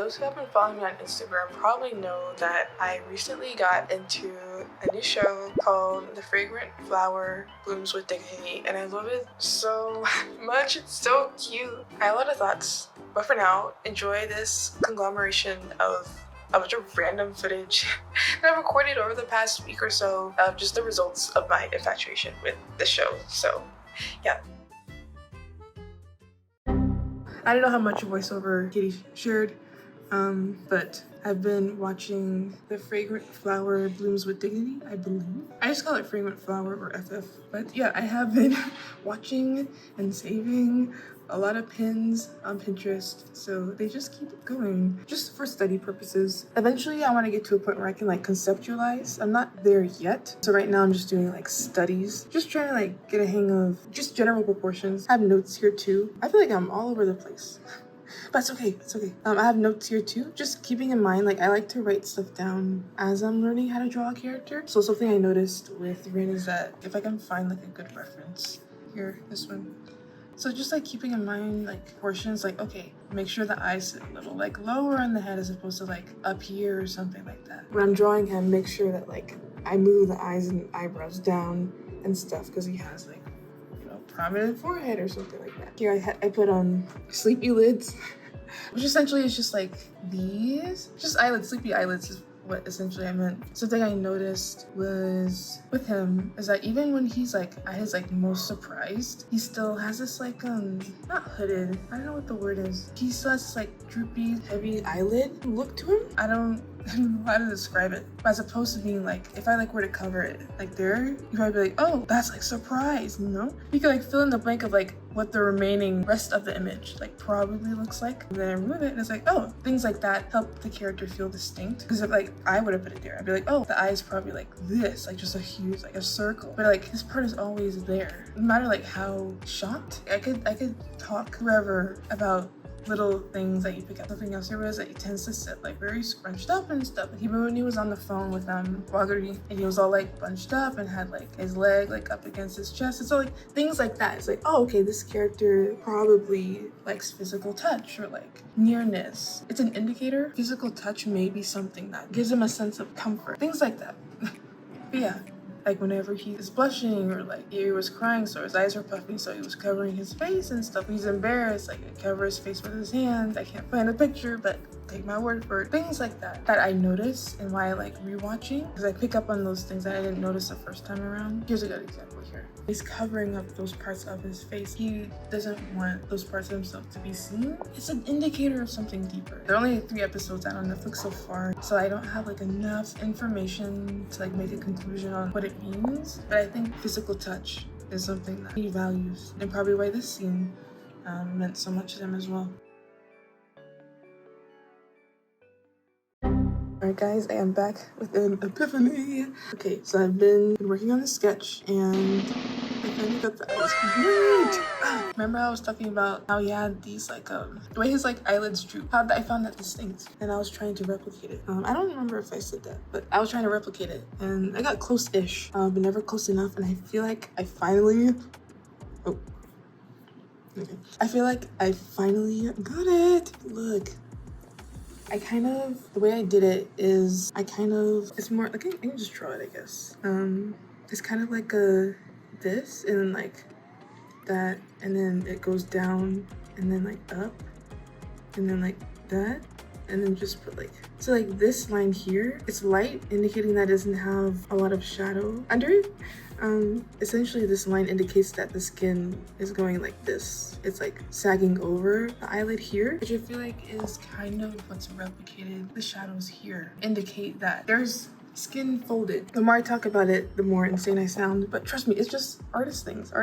those who have been following me on Instagram probably know that I recently got into a new show called The Fragrant Flower Blooms with Dignity, and I love it so much. It's so cute. I have a lot of thoughts, but for now, enjoy this conglomeration of a bunch of random footage that I've recorded over the past week or so of just the results of my infatuation with the show. So yeah. I don't know how much voiceover Katie shared, but I've been watching The Fragrant Flower Blooms with Dignity, I believe. I just call it Fragrant Flower or FF. But yeah, I have been watching and saving a lot of pins on Pinterest, so they just keep going, just for study purposes. Eventually, I want to get to a point where I can like conceptualize. I'm not there yet, so right now I'm just doing like studies, just trying to like get a hang of just general proportions. I have notes here too. I feel like I'm all over the place. But it's okay, it's okay. I have notes here too, just keeping in mind, like I like to write stuff down as I'm learning how to draw a character. So something I noticed with Rin is that if I can find like a good reference, here, this one. So just like keeping in mind like portions, like okay, make sure the eyes sit a little like lower on the head as opposed to like up here or something like that. When I'm drawing him, make sure that like I move the eyes and eyebrows down and stuff because he has like, you know, prominent forehead or something like that. Here I put on sleepy lids, which essentially is just like these, just eyelids, sleepy eyelids is what essentially I meant. Something I noticed was with him is that even when he's like at his like most surprised, he still has this like not hooded, I don't know what the word is. He still has this like droopy, heavy eyelid look to him. I don't know how to describe it, but as opposed to being like, if I like were to cover it like there, you'd probably be like, oh, that's like surprise, you know? You could like fill in the blank of like what the remaining rest of the image like probably looks like, and then I remove it and it's like, oh, things like that help the character feel distinct. Because if like I would have put it there, I'd be like, oh, the eye is probably like this, like just a huge like a circle, but like this part is always there, no matter like how shot. I could talk forever about little things that you pick up. Something else there was that he tends to sit like very scrunched up and stuff. Even when he was on the phone with Wagari and he was all like bunched up and had like his leg like up against his chest. And so like things like that. It's like, oh, okay, this character probably likes physical touch or like nearness. It's an indicator. Physical touch may be something that gives him a sense of comfort. Things like that. But yeah. Like whenever he was blushing or like he was crying, so his eyes were puffy, so he was covering his face and stuff. He's embarrassed, like I cover his face with his hand. I can't find a picture, but take my word for it. Things like that I notice and why I like rewatching, because I pick up on those things that I didn't notice the first time around. Here's a good example here. He's covering up those parts of his face. He doesn't want those parts of himself to be seen. It's an indicator of something deeper. There are only 3 episodes out on Netflix so far, so I don't have like enough information to like make a conclusion on what it means, but I think physical touch is something that he values, and probably why this scene meant so much to him as well. Alright guys, I am back with an epiphany. Okay, so I've been working on the sketch and I finally got the eyes complete. Remember I was talking about how he had these like, the way his like eyelids droop, how I found that distinct and I was trying to replicate it. I don't remember if I said that, but I was trying to replicate it and I got close-ish, but never close enough, and I feel like I finally, I feel like I finally got it. Look. The way I did it is it's more, like, I can just draw it, I guess. It's kind of like this, and then like that, and then it goes down, and then like up, and then like that, and then just put like, so like this line here, it's light, indicating that it doesn't have a lot of shadow under it. Essentially this line indicates that the skin is going like this. It's like sagging over the eyelid here, which I feel like is kind of what's replicated. The shadows here indicate that there's skin folded. The more I talk about it, the more insane I sound, but trust me, it's just artist things.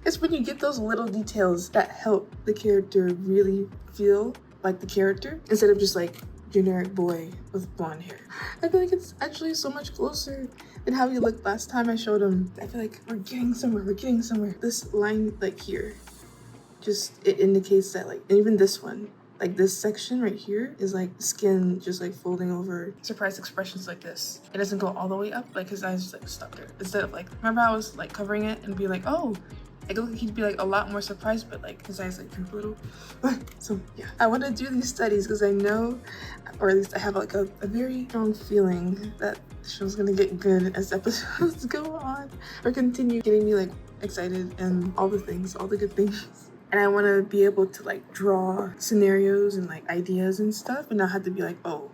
It's when you get those little details that help the character really feel like the character instead of just like generic boy with blonde hair. I feel like it's actually so much closer than how he looked last time I showed him. I feel like we're getting somewhere. This line like here, just, it indicates that like, and even this one, like this section right here is like skin just like folding over. Surprised expressions like this. It doesn't go all the way up, like his eyes just like stuck there. Instead of like, remember I was like covering it and be like, oh, I feel like he'd be like a lot more surprised, but like his eyes like droop a little. So yeah, I want to do these studies because I know, or at least I have like a very strong feeling that the show's gonna get good as episodes go on, or continue getting me like excited and all the things, all the good things. And I want to be able to like draw scenarios and like ideas and stuff, and not have to be like, oh,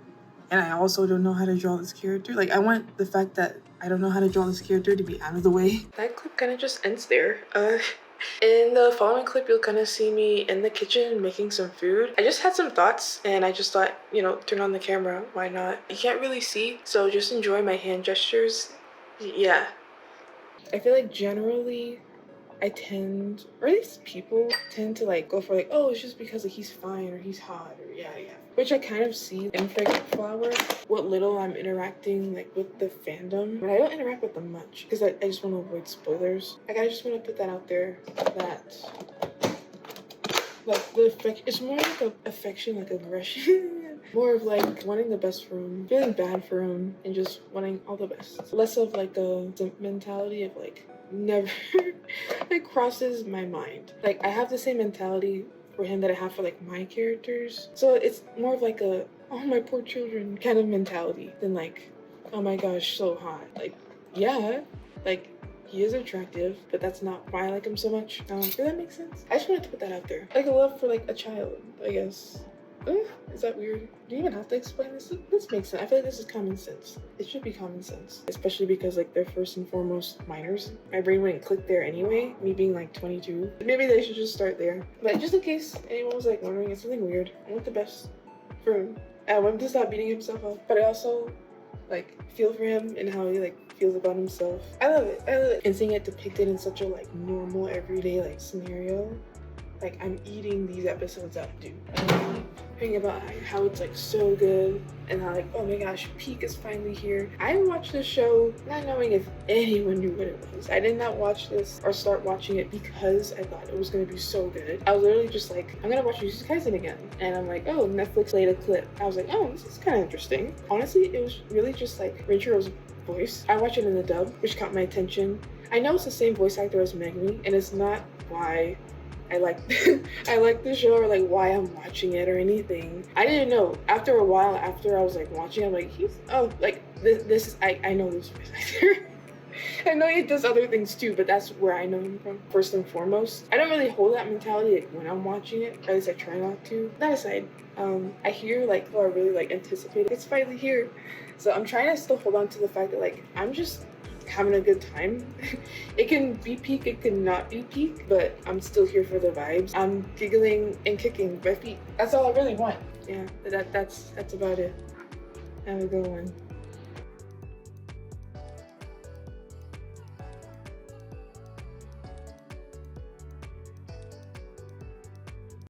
and I also don't know how to draw this character. Like, I want the fact that I don't know how to draw this character to be out of the way. That clip kind of just ends there. In the following clip, you'll kind of see me in the kitchen making some food. I just had some thoughts and I just thought, you know, turn on the camera. Why not? You can't really see, so just enjoy my hand gestures. Yeah. I feel like generally I tend, or at least people tend to like go for like, oh, it's just because like, he's fine or he's hot or yeah. Which I kind of see in Fragrant Flower, what little I'm interacting like with the fandom. But I don't interact with them much because I just want to avoid spoilers. Like I just want to put that out there that like the affection, it's more like a affection, like aggression. More of like wanting the best for him, feeling bad for him, and just wanting all the best. Less of like the mentality of like never it crosses my mind. Like I have the same mentality for him that I have for like my characters, so it's more of like a oh my poor children kind of mentality than like oh my gosh so hot. Like yeah, like he is attractive, but that's not why I like him so much. Does that make sense? I just wanted to put that out there, like a love for like a child, I guess. Is that weird? Do you even have to explain this? This makes sense. I feel like this is common sense. It should be common sense. Especially because like they're first and foremost minors. My brain wouldn't click there anyway, me being like 22. Maybe they should just start there. But just in case anyone was like wondering, it's something weird. I want the best for him. I want him to stop beating himself up. But I also like feel for him and how he like feels about himself. I love it. And seeing it depicted in such a like normal everyday like scenario. Like I'm eating these episodes up, dude. Thinking about how it's like so good and how like oh my gosh, peak is finally here. I watched this show not knowing if anyone knew what it was. I did not watch this or start watching it because I thought it was gonna be so good. I was literally just like, I'm gonna watch Jujutsu Kaisen again, and I'm like, oh, Netflix played a clip. I was like, oh, this is kind of interesting. Honestly, it was really just like Rintaro's voice. I watched it in the dub, which caught my attention. I know it's the same voice actor as Megumi, and it's not why I like the show or like why I'm watching it or anything. I didn't know. After a while, after I was like watching, I'm like, this is I know this voice actor. I know he does other things too, but that's where I know him from first and foremost. I don't really hold that mentality like, when I'm watching it, or at least I try not to. That aside, I hear like people are really like anticipating it's finally here, so I'm trying to still hold on to the fact that like I'm just having a good time. It can be peak, it can not be peak, but I'm still here for the vibes. I'm giggling and kicking my feet. That's all I really want. Yeah, that's about it. Have a good one.